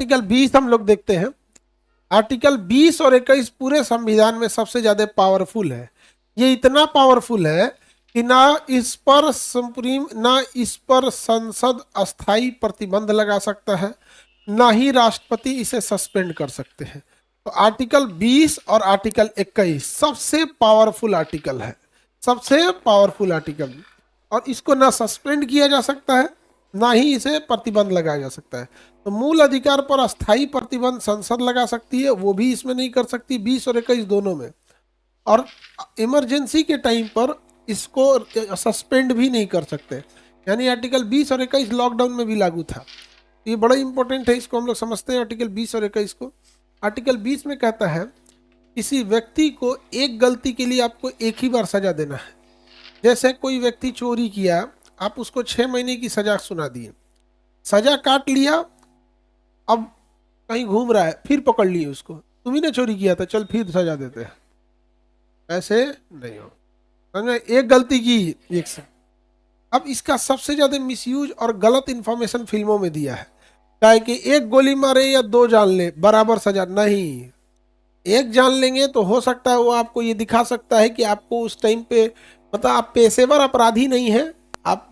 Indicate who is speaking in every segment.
Speaker 1: Article 20 हम लोग देखते हैं। आर्टिकल 20 और 21 पूरे संविधान में सबसे ज्यादा पावरफुल है। ये इतना पावरफुल है कि ना इस पर संसद अस्थाई प्रतिबंध लगा सकता है, ना ही राष्ट्रपति इसे सस्पेंड कर सकते हैं। तो आर्टिकल 20 और आर्टिकल 21 सबसे पावरफुल आर्टिकल है, सबसे पावरफुल आर्टिकल। और इसको ना सस्पेंड किया जा सकता है, ना ही इसे प्रतिबंध लगाया जा सकता है। तो मूल अधिकार पर अस्थाई प्रतिबंध संसद लगा सकती है, वो भी इसमें नहीं कर सकती, 20 और 21 दोनों में। और इमरजेंसी के टाइम पर इसको सस्पेंड भी नहीं कर सकते। यानी आर्टिकल 20 और 21 लॉकडाउन में भी लागू था। ये बड़ा इंपॉर्टेंट है, इसको हम लोग समझते हैं आर्टिकल 20 और 21 को। आर्टिकल 20 में कहता है किसी व्यक्ति को एक गलती के लिए आपको एक ही बार सजा देना है। जैसे कोई व्यक्ति चोरी किया, आप उसको 6 महीने की सजा सुना दिए, सजा काट लिया, अब कहीं घूम रहा है, फिर पकड़ लिए उसको, तुम्ही ने चोरी किया था, चल फिर सजा देते हैं। ऐसे नहीं हो, समझे? एक गलती की एक से। अब इसका सबसे ज्यादा मिसयूज और गलत इंफॉर्मेशन फिल्मों में दिया है, चाहे कि एक गोली मारे या 2 जान ले बराबर सजा नहीं। एक जान लेंगे तो हो सकता है वो आपको ये दिखा सकता है कि आपको उस टाइम पे, मतलब आप पेशेवर अपराधी नहीं है, आप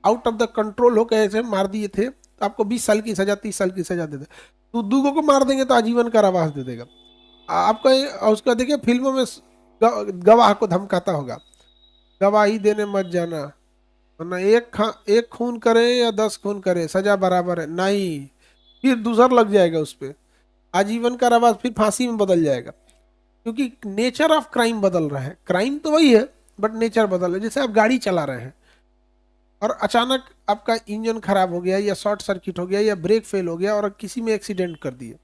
Speaker 1: आउट ऑफ द कंट्रोल हो कैसे मार दिए थे, तो आपको 20 साल की सजा 30 साल की सजा दे दे। तो दूगों को मार देंगे तो आजीवन कारावास दे देगा आपका। उसका देखिए फिल्मों में गवाह को धमकाता होगा, गवाही देने मत जाना, वरना एक खून करे या 10 खून करे सजा बराबर है। नहीं, फिर दूसरा लग जाएगा उस पर, आजीवन कारावास, फिर फांसी में बदल जाएगा। क्योंकि नेचर ऑफ क्राइम बदल रहा है, क्राइम तो वही है बट नेचर बदल रहा है। जैसे आप गाड़ी चला रहे हैं और अचानक आपका इंजन खराब हो गया या शॉर्ट सर्किट हो गया या ब्रेक फेल हो गया और किसी में एक्सीडेंट कर दिए,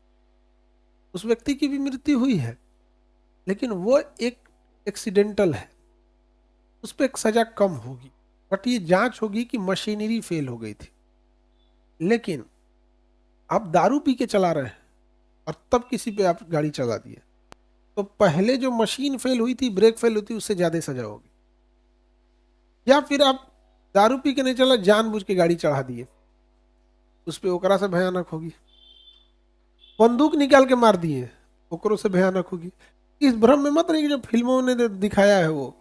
Speaker 1: उस व्यक्ति की भी मृत्यु हुई है, लेकिन वो एक एक्सीडेंटल है, उस पर एक सजा कम होगी। बट ये जांच होगी कि मशीनरी फेल हो गई थी। लेकिन आप दारू पी के चला रहे हैं और तब किसी पे आप गाड़ी चला दिए, तो पहले जो मशीन फेल हुई थी, ब्रेक फेल हुई थी, उससे ज्यादा सजा होगी। या फिर आप दारू पी के नहीं चला, जानबूझ के गाड़ी चढ़ा दिए, उस पर ओकरा से भयानक होगी। बंदूक निकाल के मार दिए, ओकरों से भयानक होगी। इस भ्रम में मत रहिए कि जो फिल्मों ने दिखाया है वो,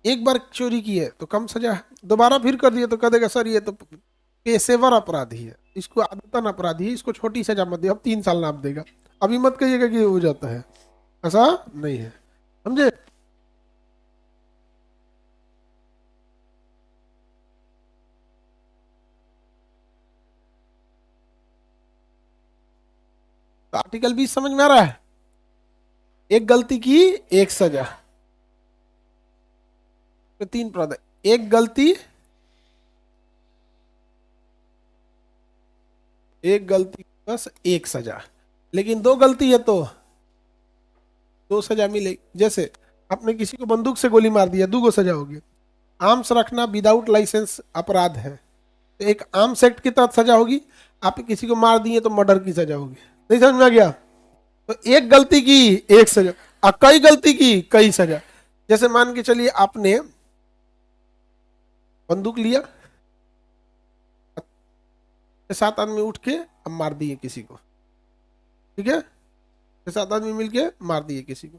Speaker 1: एक बार चोरी की है तो कम सजा है, दोबारा फिर कर दिया तो कह देगा सर ये तो पेशेवर अपराधी है, इसको आदतन अपराधी है, इसको छोटी सजा मत दिया, अब 3 साल नाप देगा। अभी मत कहिएगा कि हो जाता है, ऐसा नहीं है, समझे? तो आर्टिकल 20 समझ में आ रहा है? एक गलती की एक सजा, तो 3 प्रावधान, एक गलती, एक गलती बस एक सजा, लेकिन 2 गलती है तो 2 सजा मिलेगी। जैसे आपने किसी को बंदूक से गोली मार दिया, 2 गो सजा होगी। आर्म्स रखना विदाउट लाइसेंस अपराध है, तो एक आर्म्स एक्ट के तहत सजा होगी। आप किसी को मार दिए तो मर्डर की सजा होगी। नहीं समझ में आ गया? तो एक गलती की एक सजा और कई गलती की कई सजा। जैसे मान के चलिए आपने बंदूक लिया, 7 आदमी उठ के अब मार दिए किसी को, ठीक है? 7 आदमी मिलके मार दिए किसी को,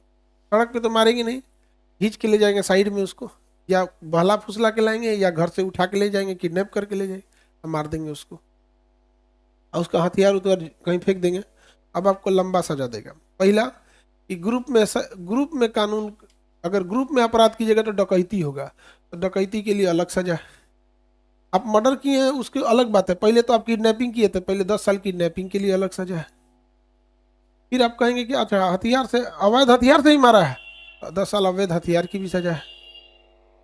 Speaker 1: सड़क पे तो मारेंगे नहीं, खींच के ले जाएंगे साइड में उसको, या बहला फुसला के लाएंगे, या घर से उठा के ले जाएंगे, किडनैप करके ले जाएंगे, अब मार देंगे उसको और उसका हथियार उतर कहीं फेंक देंगे। अब आपको लंबा सजा देगा। पहला कि ग्रुप में कानून, अगर ग्रुप में अपराध कीजिएगा तो डकैती होगा, तो डकैती के लिए अलग सजा है। आप मर्डर किए हैं उसकी अलग बात है, पहले तो आप किडनैपिंग किए थे, पहले 10 साल किडनैपिंग के लिए अलग सजा है। फिर आप कहेंगे कि अच्छा हथियार से, अवैध हथियार से ही मारा है, 10 साल अवैध हथियार की भी सजा है।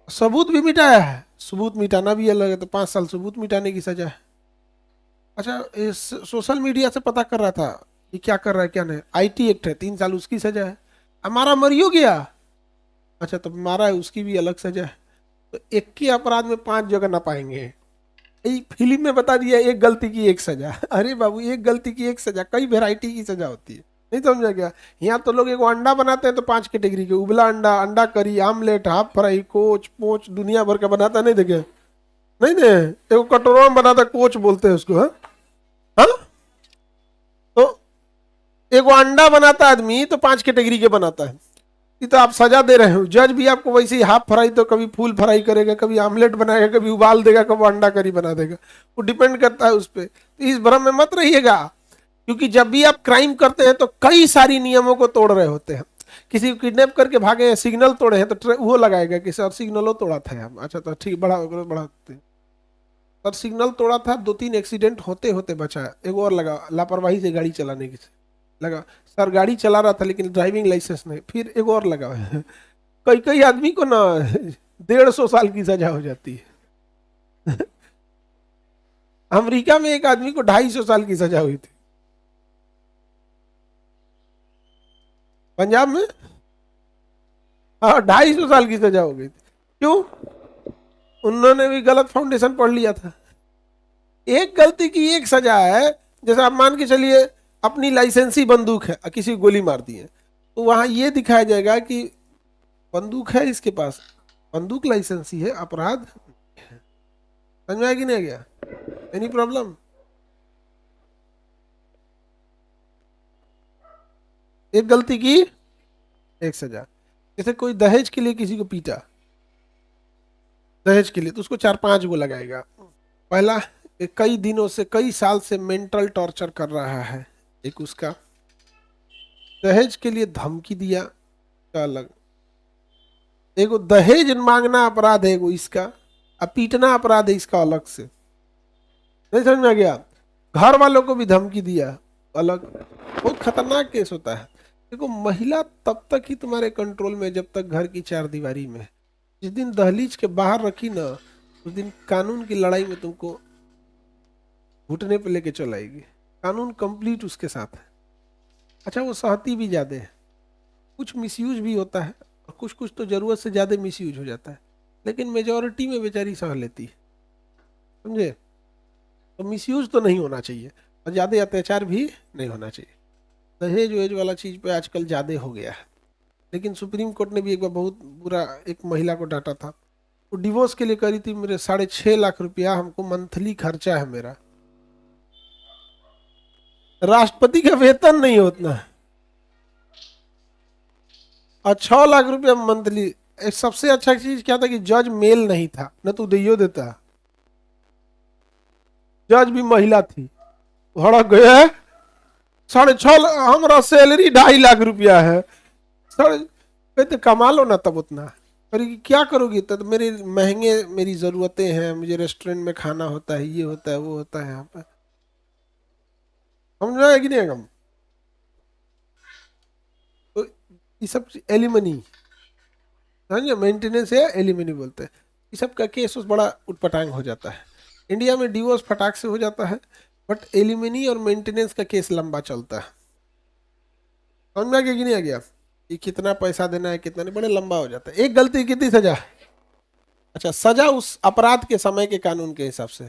Speaker 1: सबूत भी मिटाया है, सबूत मिटाना भी अलग है, तो 5 साल सबूत मिटाने की सजा है। अच्छा सोशल मीडिया से पता कर रहा था कि क्या कर रहा है क्या नहीं, IT एक्ट है, 3 साल उसकी सजा है। हमारा मरियो गया, अच्छा तो मारा है उसकी भी अलग सजा है। तो एक ही अपराध में 5 जगह ना पाएंगे। फिल्म में बता दिया एक गलती की एक सजा। अरे बाबू एक गलती की एक सजा, कई वेराइटी की सजा होती है, नहीं समझा क्या? यहाँ तो लोग एक अंडा बनाते हैं तो 5 कैटेगरी के, उबला अंडा, अंडा करी, आमलेट, हाफ फ्राई, कोच पोच, दुनिया भर का बनाता, नहीं देखे? नहीं दे, एक कटोरा में बनाता, कोच बोलते हैं उसको। हाँ हाँ, एक अंडा बनाता आदमी तो 5 कैटेगरी के बनाता है। ये तो आप सजा दे रहे हो। जज भी आपको वैसे ही हाफ फ्राई तो कभी फुल फ्राई करेगा, कभी आमलेट बनाएगा, कभी उबाल देगा, कभी अंडा करी बना देगा। वो डिपेंड करता है उस पर। तो इस भ्रम में मत रहिएगा, क्योंकि जब भी आप क्राइम करते हैं तो कई सारी नियमों को तोड़ रहे होते हैं। किसी को किडनैप करके भागे हैं, सिग्नल तोड़े हैं तो वो लगाएगा कि सर सिग्नलों तोड़ा था हम। अच्छा तो ठीक, बढ़ा सर सिग्नल तोड़ा था, 2-3 एक्सीडेंट होते होते बचा। एक और लगा, लापरवाही से गाड़ी चलाने की लगा। सर गाड़ी चला रहा था लेकिन ड्राइविंग लाइसेंस नहीं। फिर एक और लगा। कई कई आदमी को ना 150 साल की सजा हो जाती है। अमेरिका में एक आदमी को 250 साल की सजा हुई थी। पंजाब में हाँ 250 साल की सजा हो गई थी। क्यों? उन्होंने भी गलत फाउंडेशन पढ़ लिया था। एक गलती की एक सजा है। जैसे आप मान के चलिए अपनी लाइसेंसी बंदूक है, किसी को गोली मार दी है, तो वहां ये दिखाया जाएगा कि बंदूक है इसके पास, बंदूक लाइसेंसी है, अपराध। समझ में आया कि नहीं आ गया? Any problem? एक गलती की एक सजा। जैसे कोई दहेज के लिए किसी को पीटा, दहेज के लिए, तो उसको 4-5 गो लगाएगा। पहला, कई दिनों से, कई साल से मेंटल टॉर्चर कर रहा है। एक उसका दहेज के लिए धमकी दिया का अलग, एगो दहेज मांगना अपराध है, एगो इसका, अब पीटना अपराध है इसका अलग से। नहीं समझ में आ गया? घर वालों को भी धमकी दिया अलग। बहुत खतरनाक केस होता है। देखो महिला तब तक ही तुम्हारे कंट्रोल में जब तक घर की 4 दीवारी में। जिस दिन दहलीज के बाहर रखी ना, उस दिन कानून की लड़ाई में तुमको घुटने पे लेके चल आएगी। कानून कंप्लीट उसके साथ है। अच्छा वो सहती भी ज्यादा है, कुछ मिसयूज भी होता है, और कुछ कुछ तो जरूरत से ज्यादा मिसयूज हो जाता है, लेकिन मेजोरिटी में बेचारी सह लेती है। समझे? तो मिसयूज तो नहीं होना चाहिए, और ज्यादा अत्याचार भी नहीं होना चाहिए। दहेज वहेज वाला चीज पे आजकल ज्यादा हो गया है। लेकिन सुप्रीम कोर्ट ने भी एक बार बहुत बुरा एक महिला को डांटा था। वो डिवोर्स के लिए करी थी, मेरे 6.5 लाख रुपया हमको मंथली खर्चा है मेरा। राष्ट्रपति का वेतन नहीं होता है, और 6 लाख रुपया मंथली। सबसे अच्छा चीज क्या था कि जज मेल नहीं था, न तो दियो देता। जज भी महिला थी। भड़क गए, 6.5 हमारा सैलरी 2.5 लाख रुपया है। कहते कमा लो ना तब उतना। अरे क्या करोगी? तब मेरे महंगे, मेरी जरूरतें हैं, मुझे रेस्टोरेंट में खाना होता है, ये होता है, वो होता है यहाँ पे। समझ में कि नहीं? हम तो ये सब एलिमनी, समझे? मेंटेनेंस है, एलिमनी बोलते हैं। ये सब का केस बड़ा उटपटांग हो जाता है। इंडिया में डिवोर्स फटाक से हो जाता है, बट एलिमनी और मेंटेनेंस का केस लंबा चलता है। समझ में आ गया कि नहीं आ गया? कि कितना पैसा देना है, कितना नहीं, बड़े लंबा हो जाता है। एक गलती कितनी सजा? अच्छा सजा उस अपराध के समय के कानून के हिसाब से।